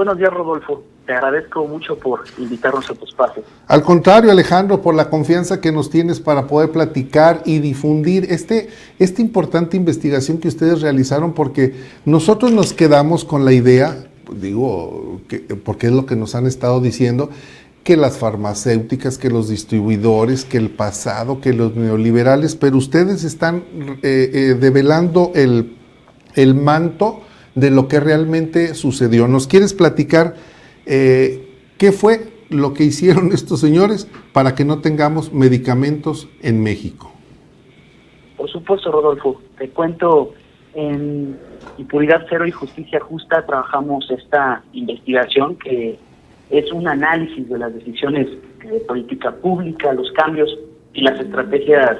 buenos días, Rodolfo. Te agradezco mucho por invitarnos a tu espacio. Al contrario, Alejandro, por la confianza que nos tienes para poder platicar y difundir esta importante investigación que ustedes realizaron, porque nosotros nos quedamos con la idea, porque es lo que nos han estado diciendo, que las farmacéuticas, que los distribuidores, que el pasado, que los neoliberales, pero ustedes están develando el manto de lo que realmente sucedió. ¿Nos quieres platicar qué fue lo que hicieron estos señores para que no tengamos medicamentos en México? Por supuesto, Rodolfo. Te cuento, en Impunidad Cero y Justicia Justa trabajamos esta investigación que es un análisis de las decisiones de política pública, los cambios y las estrategias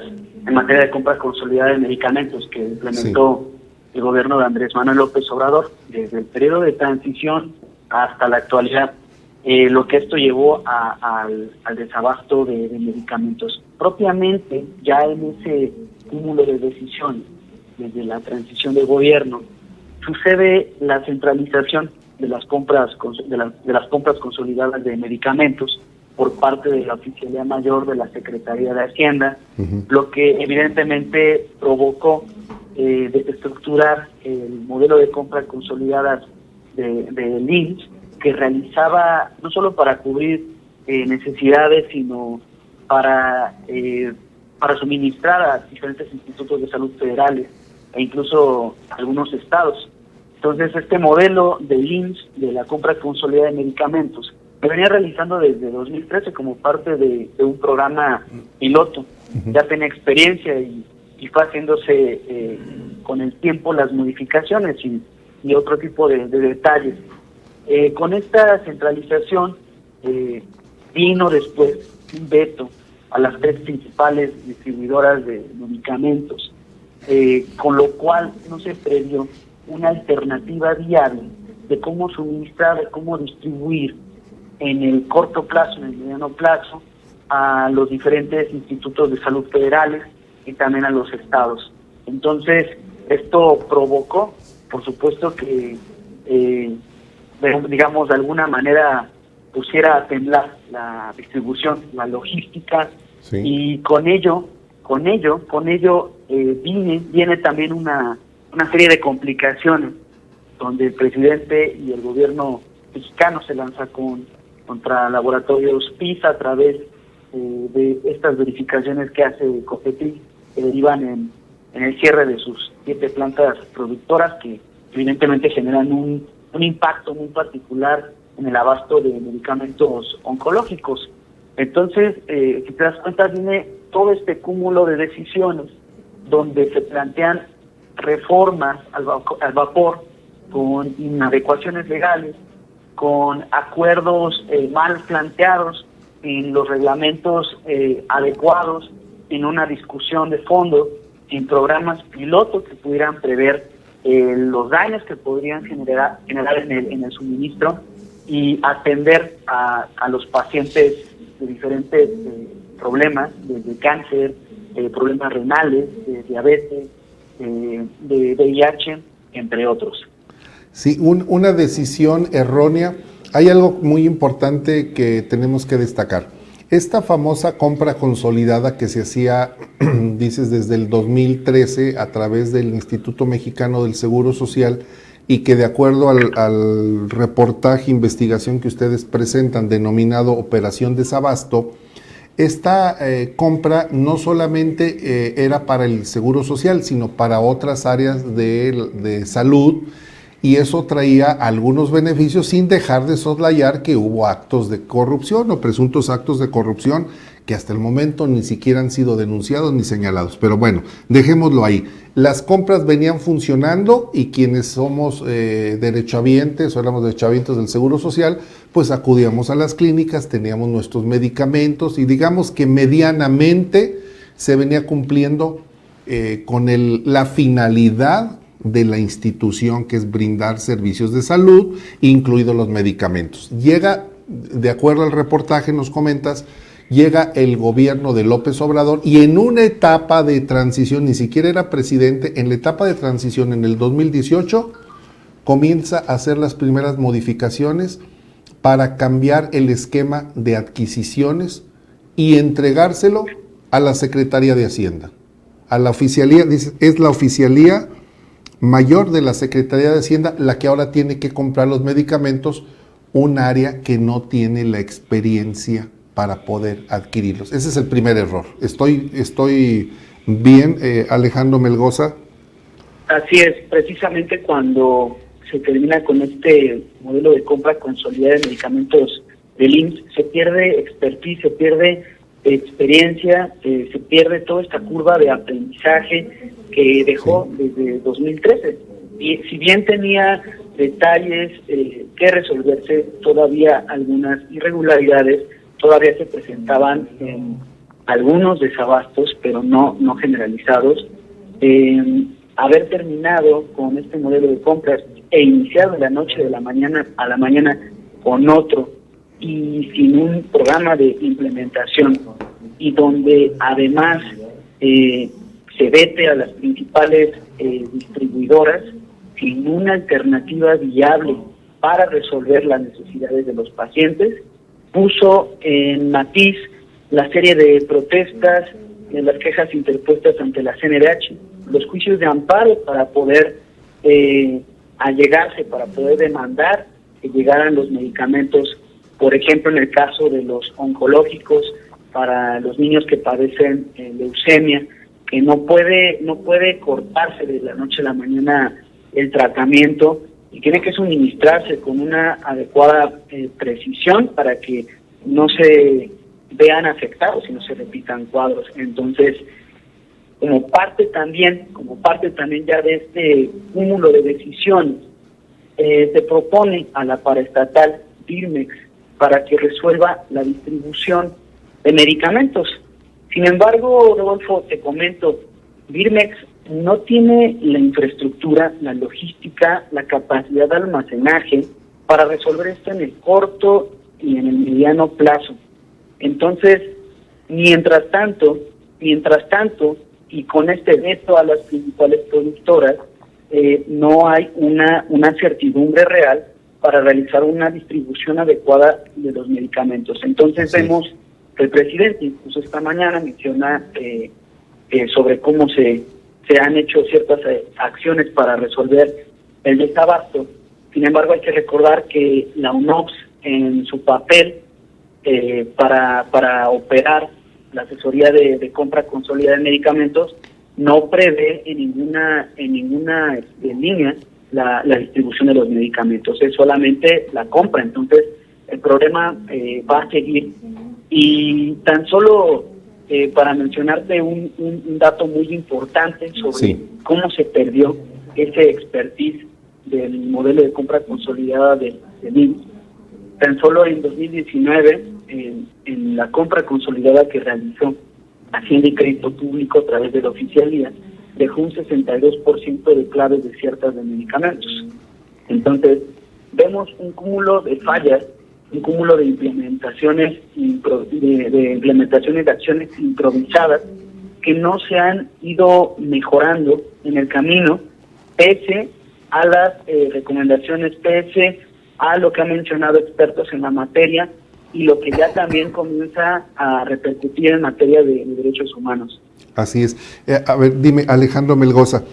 en materia de compra consolidada de medicamentos que implementó el gobierno de Andrés Manuel López Obrador desde el periodo de transición hasta la actualidad, lo que esto llevó al desabasto de medicamentos. Propiamente, ya en ese cúmulo de decisiones, desde la transición de gobierno, sucede la centralización de las compras consolidadas de medicamentos por parte de la Oficialía Mayor de la Secretaría de Hacienda, lo que evidentemente provocó desestructurar el modelo de compras consolidadas del IMSS, que realizaba no solo para cubrir necesidades, sino para suministrar a diferentes institutos de salud federales e incluso algunos estados. Entonces, este modelo del IMSS, de la compra consolidada de medicamentos, se venía realizando desde 2013 como parte de un programa piloto. Ya tenía experiencia y fue haciéndose con el tiempo las modificaciones y otro tipo de detalles. Con esta centralización vino después un veto a las 3 principales distribuidoras de medicamentos, con lo cual no se previó una alternativa viable de cómo suministrar, de cómo distribuir en el corto plazo, en el mediano plazo, a los diferentes institutos de salud federales y también a los estados. Entonces, esto provocó, por supuesto, que, digamos, de alguna manera pusiera a temblar la distribución, la logística, y con ello viene también una serie de complicaciones, donde el presidente y el gobierno mexicano se lanza contra laboratorios PISA a través de estas verificaciones que hace COFEPRIS, que derivan en el cierre de sus 7 plantas productoras, que evidentemente generan un impacto muy particular en el abasto de medicamentos oncológicos. Entonces, si te das cuenta, viene todo este cúmulo de decisiones donde se plantean reformas al vapor, con inadecuaciones legales, con acuerdos mal planteados, en los reglamentos adecuados, en una discusión de fondo, en programas pilotos que pudieran prever los daños que podrían generar en el suministro y atender a los pacientes de diferentes problemas, desde cáncer, problemas renales, de diabetes, de VIH, entre otros. Sí, una decisión errónea. Hay algo muy importante que tenemos que destacar. Esta famosa compra consolidada que se hacía, dices, desde el 2013 a través del Instituto Mexicano del Seguro Social, y que de acuerdo al reportaje, investigación que ustedes presentan, denominado Operación Desabasto, esta compra no solamente era para el Seguro Social, sino para otras áreas de salud, y eso traía algunos beneficios, sin dejar de soslayar que hubo actos de corrupción o presuntos actos de corrupción que hasta el momento ni siquiera han sido denunciados ni señalados. Pero bueno, dejémoslo ahí. Las compras venían funcionando y quienes somos derechohabientes o éramos derechohabientes del Seguro Social, pues acudíamos a las clínicas, teníamos nuestros medicamentos y digamos que medianamente se venía cumpliendo con la finalidad de la institución, que es brindar servicios de salud, incluidos los medicamentos. Llega, de acuerdo al reportaje, nos comentas, llega el gobierno de López Obrador y en una etapa de transición, ni siquiera era presidente, en la etapa de transición en el 2018, comienza a hacer las primeras modificaciones para cambiar el esquema de adquisiciones y entregárselo a la Secretaría de Hacienda, a la oficialía. Dice, es la oficialía mayor de la Secretaría de Hacienda la que ahora tiene que comprar los medicamentos, un área que no tiene la experiencia para poder adquirirlos. Ese es el primer error. Estoy bien, Alejandro Melgoza. Así es, precisamente cuando se termina con este modelo de compra consolidada de medicamentos del IMSS, se pierde expertise, se pierde experiencia, se pierde toda esta curva de aprendizaje que dejó desde 2013. Y si bien tenía detalles que resolverse, todavía algunas irregularidades todavía se presentaban en algunos desabastos, pero no generalizados. Haber terminado con este modelo de compras e iniciado de la noche de la mañana a la mañana con otro y sin un programa de implementación, y donde además se vete a las principales distribuidoras sin una alternativa viable para resolver las necesidades de los pacientes, puso en matiz la serie de protestas, las quejas interpuestas ante la CNDH, los juicios de amparo para poder allegarse, para poder demandar que llegaran los medicamentos, por ejemplo en el caso de los oncológicos, para los niños que padecen leucemia, que no puede cortarse de la noche a la mañana el tratamiento y tiene que suministrarse con una adecuada precisión para que no se vean afectados y no se repitan cuadros. Entonces, como parte también ya de este cúmulo de decisiones, se propone a la paraestatal Birmex para que resuelva la distribución de medicamentos. Sin embargo, Rodolfo, te comento, Birmex no tiene la infraestructura, la logística, la capacidad de almacenaje para resolver esto en el corto y en el mediano plazo. Entonces, mientras tanto, y con este veto a las principales productoras, no hay una certidumbre real para realizar una distribución adecuada de los medicamentos. Entonces vemos que el presidente, incluso esta mañana, menciona sobre cómo se han hecho ciertas acciones para resolver el desabasto. Sin embargo, hay que recordar que la UNOPS, en su papel para operar la asesoría de compra consolidada de medicamentos, no prevé en ninguna línea la distribución de los medicamentos, es solamente la compra. Entonces el problema va a seguir. Y tan solo para mencionarte un dato muy importante sobre cómo se perdió ese expertise del modelo de compra consolidada del IMSS. Tan solo en 2019, en la compra consolidada que realizó Hacienda y Crédito Público a través de la oficialía, dejó un 62% de claves desiertas de medicamentos. Entonces, vemos un cúmulo de fallas, un cúmulo de implementaciones de acciones improvisadas que no se han ido mejorando en el camino, pese a las recomendaciones, pese a lo que han mencionado expertos en la materia y lo que ya también comienza a repercutir en materia de derechos humanos. Así es. A ver, dime, Alejandro Melgoza,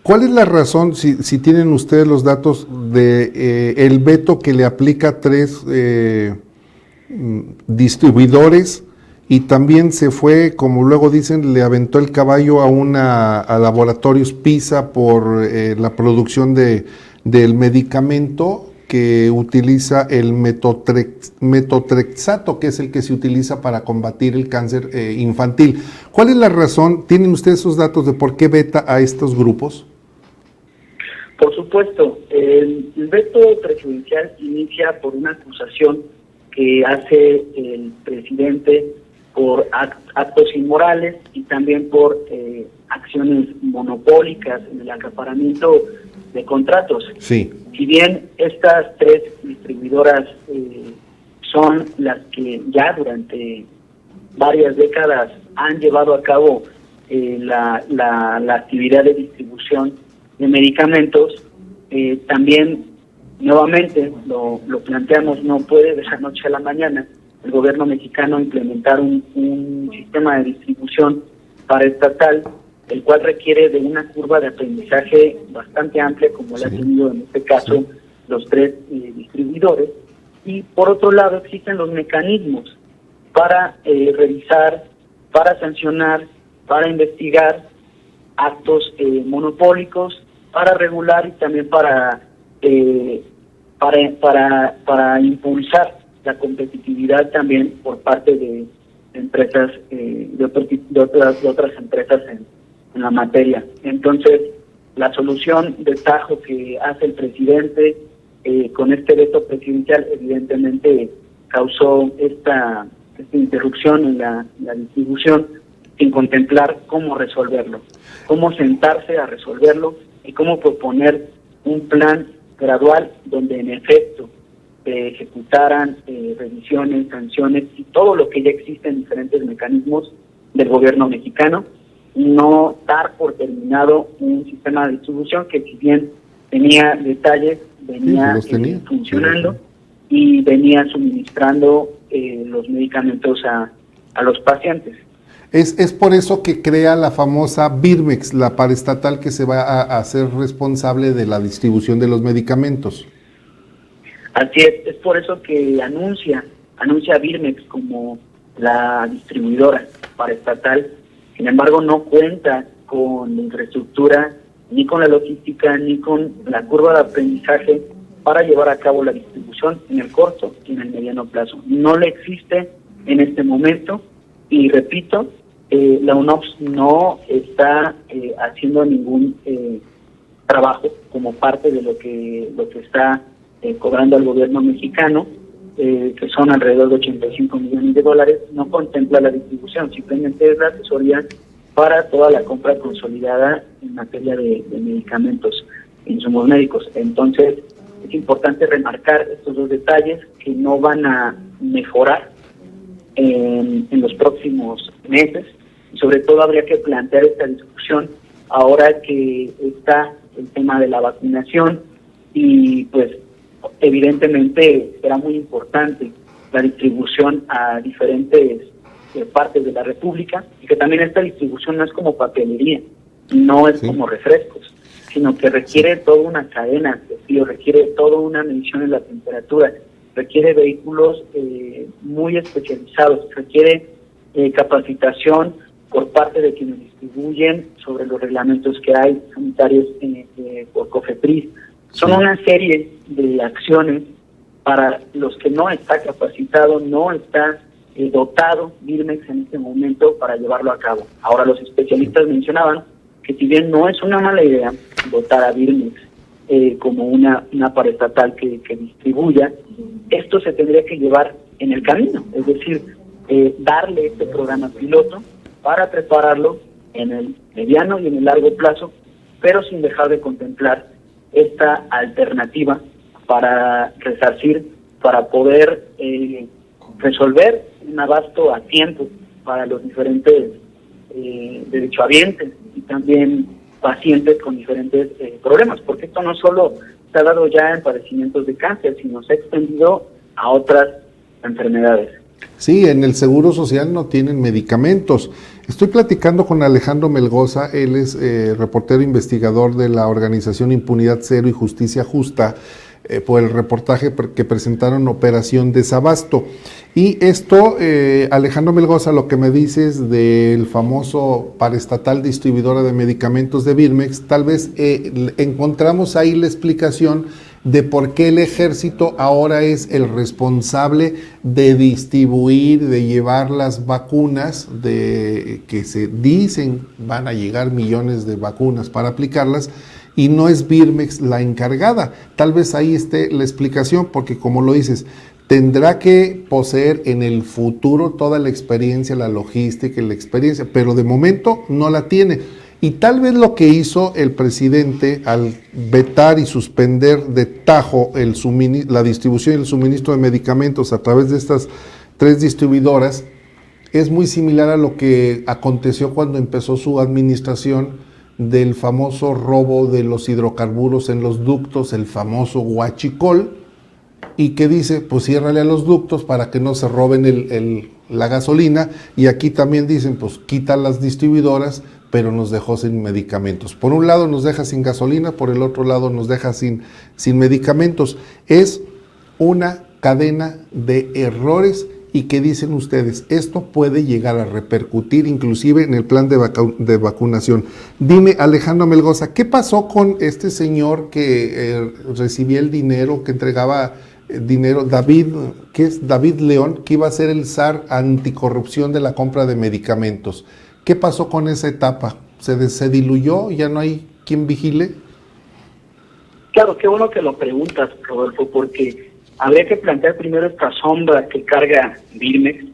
¿cuál es la razón, si tienen ustedes los datos, de el veto que le aplica a 3 distribuidores y también se fue, como luego dicen, le aventó el caballo a Laboratorios PISA por la producción del medicamento que utiliza el metotrexato, que es el que se utiliza para combatir el cáncer infantil? ¿Cuál es la razón? ¿Tienen ustedes esos datos de por qué veta a estos grupos? Por supuesto, el veto presidencial inicia por una acusación que hace el presidente por actos inmorales y también por acciones monopólicas en el acaparamiento de contratos. Sí. Si bien estas 3 distribuidoras son las que ya durante varias décadas han llevado a cabo la actividad de distribución de medicamentos, También, nuevamente, lo planteamos, no puede de la noche a la mañana el gobierno mexicano implementar un sistema de distribución paraestatal, el cual requiere de una curva de aprendizaje bastante amplia, como la ha tenido en este caso los 3 distribuidores. Y por otro lado, existen los mecanismos para revisar, para sancionar, para investigar actos monopólicos, para regular y también para impulsar la competitividad también por parte de empresas, de otras empresas en la materia. Entonces, la solución de tajo que hace el presidente con este veto presidencial evidentemente causó esta interrupción en la distribución, sin contemplar cómo resolverlo, cómo sentarse a resolverlo y cómo proponer un plan gradual donde en efecto se ejecutaran revisiones, sanciones y todo lo que ya existe en diferentes mecanismos del gobierno mexicano, no dar por terminado un sistema de distribución que, si bien tenía detalles, venía funcionando y venía suministrando los medicamentos a los pacientes. Es por eso que crea la famosa Birmex, la paraestatal que se va a hacer responsable de la distribución de los medicamentos. Así es por eso que anuncia a Birmex como la distribuidora paraestatal. Sin embargo, no cuenta con la infraestructura, ni con la logística, ni con la curva de aprendizaje para llevar a cabo la distribución en el corto y en el mediano plazo. No le existe en este momento y, repito, la UNOPS no está haciendo ningún trabajo como parte de lo que está cobrando al gobierno mexicano, que son alrededor de 85 millones de dólares. No contempla la distribución, simplemente es la asesoría para toda la compra consolidada en materia de medicamentos, insumos médicos. Entonces, es importante remarcar estos 2 detalles que no van a mejorar en los próximos meses. Y sobre todo habría que plantear esta discusión ahora que está el tema de la vacunación y pues evidentemente será muy importante la distribución a diferentes partes de la República, y que también esta distribución no es como papelería, no es como refrescos, sino que requiere toda una cadena de frío, requiere toda una medición en la temperatura, requiere vehículos muy especializados, requiere capacitación por parte de quienes distribuyen sobre los reglamentos que hay sanitarios por COFEPRIS. Son una serie de acciones para los que no está capacitado, no está dotado Birmex en este momento para llevarlo a cabo. Ahora, los especialistas mencionaban que, si bien no es una mala idea dotar a Birmex como una paraestatal que distribuya, esto se tendría que llevar en el camino, es decir, darle este programa piloto para prepararlo en el mediano y en el largo plazo, pero sin dejar de contemplar esta alternativa para resarcir, para poder resolver un abasto a tiempo para los diferentes derechohabientes y también pacientes con diferentes problemas, porque esto no solo se ha dado ya en padecimientos de cáncer, sino se ha extendido a otras enfermedades. Sí, en el Seguro Social no tienen medicamentos. Estoy platicando con Alejandro Melgoza, él es reportero investigador de la organización Impunidad Cero y Justicia Justa, por el reportaje que presentaron Operación Desabasto. Y esto, Alejandro Melgoza, lo que me dices del famoso paraestatal distribuidora de medicamentos de Birmex, tal vez encontramos ahí la explicación de por qué el ejército ahora es el responsable de distribuir, de llevar las vacunas, de que se dicen van a llegar millones de vacunas para aplicarlas, y no es Birmex la encargada. Tal vez ahí esté la explicación, porque como lo dices, tendrá que poseer en el futuro toda la experiencia, la logística y la experiencia, pero de momento no la tiene. Y tal vez lo que hizo el presidente al vetar y suspender de tajo la distribución y el suministro de medicamentos a través de estas 3 distribuidoras es muy similar a lo que aconteció cuando empezó su administración del famoso robo de los hidrocarburos en los ductos, el famoso huachicol, y que dice, pues ciérrale a los ductos para que no se roben la gasolina, y aquí también dicen, pues quita las distribuidoras, pero nos dejó sin medicamentos. Por un lado nos deja sin gasolina, por el otro lado nos deja sin medicamentos. Es una cadena de errores. ¿Y qué dicen ustedes? Esto puede llegar a repercutir inclusive en el plan de vacunación. Dime, Alejandro Melgoza, ¿qué pasó con este señor que recibía el dinero, que entregaba dinero, David León, que iba a ser el zar anticorrupción de la compra de medicamentos? ¿Qué pasó con esa etapa? ¿Se diluyó? ¿Ya no hay quien vigile? Claro, qué bueno que lo preguntas, Rodolfo, porque habría que plantear primero esta sombra que carga Birmex,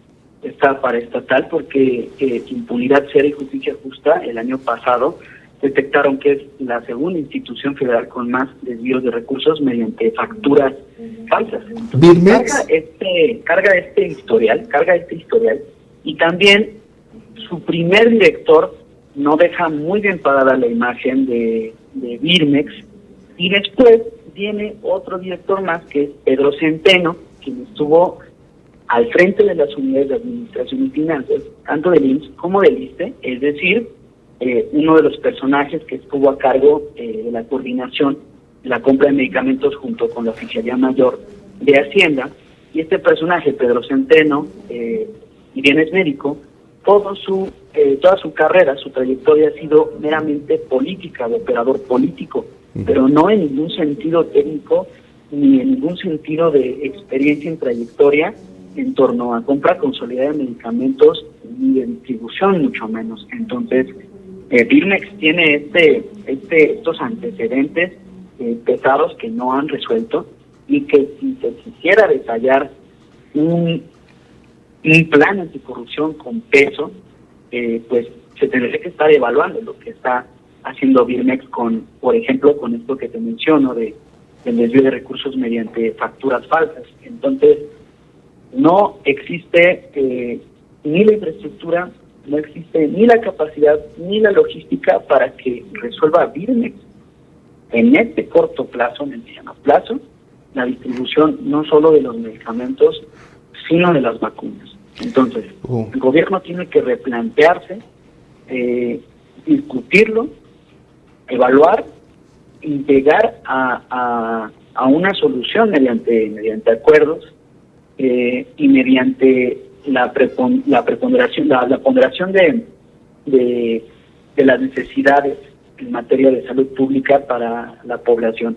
esta paraestatal, porque Impunidad Cero y Justicia Justa el año pasado detectaron que es la segunda institución federal con más desvíos de recursos mediante facturas falsas. Birmex carga este historial, y también su primer director no deja muy bien parada la imagen de Birmex, y después viene otro director más, que es Pedro Centeno, quien estuvo al frente de las unidades de administración y finanzas, tanto del IMSS como del ISSSTE, es decir, uno de los personajes que estuvo a cargo de la coordinación de la compra de medicamentos junto con la Oficialía Mayor de Hacienda. Y este personaje, Pedro Centeno, y bien es médico, toda su carrera, su trayectoria ha sido meramente política, de operador político, pero no en ningún sentido técnico ni en ningún sentido de experiencia en trayectoria en torno a compra consolidada de medicamentos y de distribución, mucho menos. Entonces, Birmex tiene estos antecedentes pesados que no han resuelto, y que si se quisiera detallar un plan anticorrupción con peso, pues se tendría que estar evaluando lo que está haciendo Birmex con, por ejemplo, con esto que te menciono del desvío de recursos mediante facturas falsas. Entonces, no existe ni la infraestructura, no existe ni la capacidad ni la logística para que resuelva Birmex en este corto plazo, en el mediano plazo, la distribución no solo de los medicamentos, sino de las vacunas. Entonces, el gobierno tiene que replantearse, discutirlo, evaluar y llegar a una solución mediante acuerdos y mediante la ponderación de las necesidades en materia de salud pública para la población.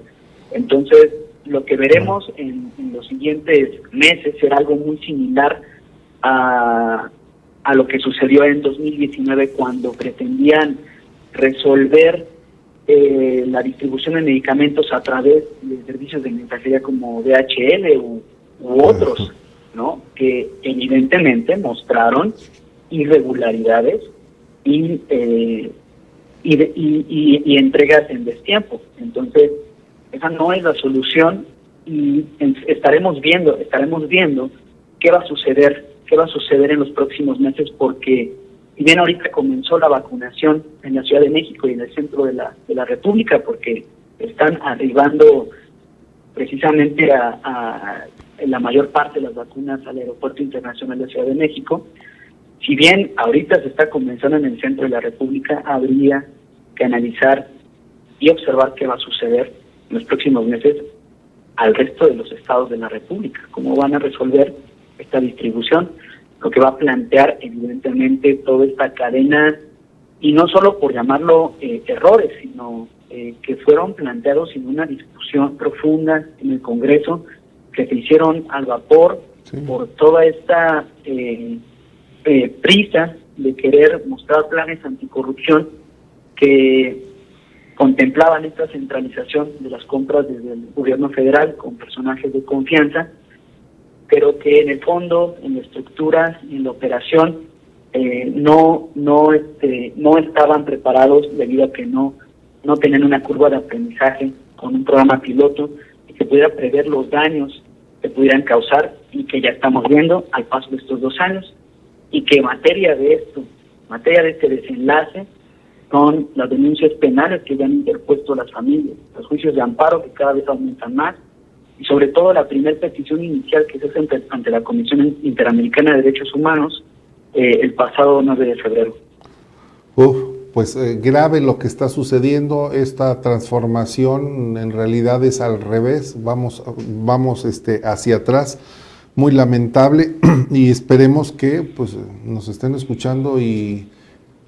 Entonces, lo que veremos en los siguientes meses será algo muy similar a lo que sucedió en 2019, cuando pretendían resolver la distribución de medicamentos a través de servicios de mensajería como DHL u otros, ¿no? Que evidentemente mostraron irregularidades y entregas en destiempo. Entonces, esa no es la solución, y estaremos viendo qué va a suceder en los próximos meses, porque si bien ahorita comenzó la vacunación en la Ciudad de México y en el centro de la República, porque están arribando precisamente a la mayor parte de las vacunas al Aeropuerto Internacional de Ciudad de México, si bien ahorita se está comenzando en el centro de la República, habría que analizar y observar qué va a suceder en los próximos meses al resto de los estados de la República, cómo van a resolver esta distribución, lo que va a plantear evidentemente toda esta cadena, y no solo por llamarlo errores, sino que fueron planteados en una discusión profunda en el Congreso, que se hicieron al vapor, sí, por toda esta prisa de querer mostrar planes anticorrupción que contemplaban esta centralización de las compras desde el gobierno federal con personajes de confianza, pero que en el fondo, en la estructura, en la operación, no estaban preparados, debido a que no tenían una curva de aprendizaje con un programa piloto y que pudiera prever los daños que pudieran causar, y que ya estamos viendo al paso de estos 2 años, y que en materia de este desenlace, con las denuncias penales que ya han interpuesto las familias, los juicios de amparo que cada vez aumentan más, y sobre todo la primera petición inicial que se hace ante la Comisión Interamericana de Derechos Humanos el pasado 9 de febrero. Pues grave lo que está sucediendo, esta transformación en realidad es al revés, vamos hacia atrás, muy lamentable, y esperemos que pues nos estén escuchando y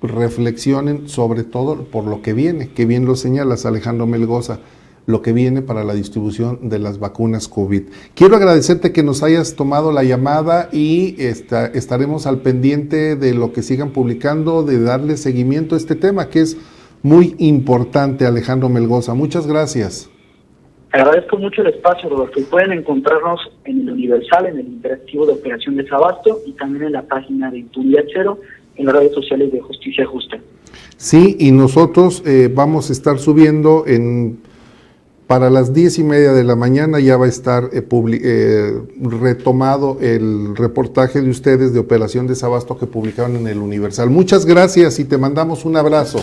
reflexionen sobre todo por lo que viene, que bien lo señalas, Alejandro Melgoza, lo que viene para la distribución de las vacunas COVID. Quiero agradecerte que nos hayas tomado la llamada y estaremos al pendiente de lo que sigan publicando, de darle seguimiento a este tema que es muy importante, Alejandro Melgoza. Muchas gracias. Agradezco mucho el espacio, Rodolfo, y pueden encontrarnos en el Universal, en el Interactivo de Operación Desabasto y también en la página de Impunidad Cero, en las redes sociales de Justicia Justa. Sí, y nosotros vamos a estar subiendo para las 10:30 de la mañana ya va a estar retomado el reportaje de ustedes de Operación Desabasto que publicaron en el Universal. Muchas gracias y te mandamos un abrazo.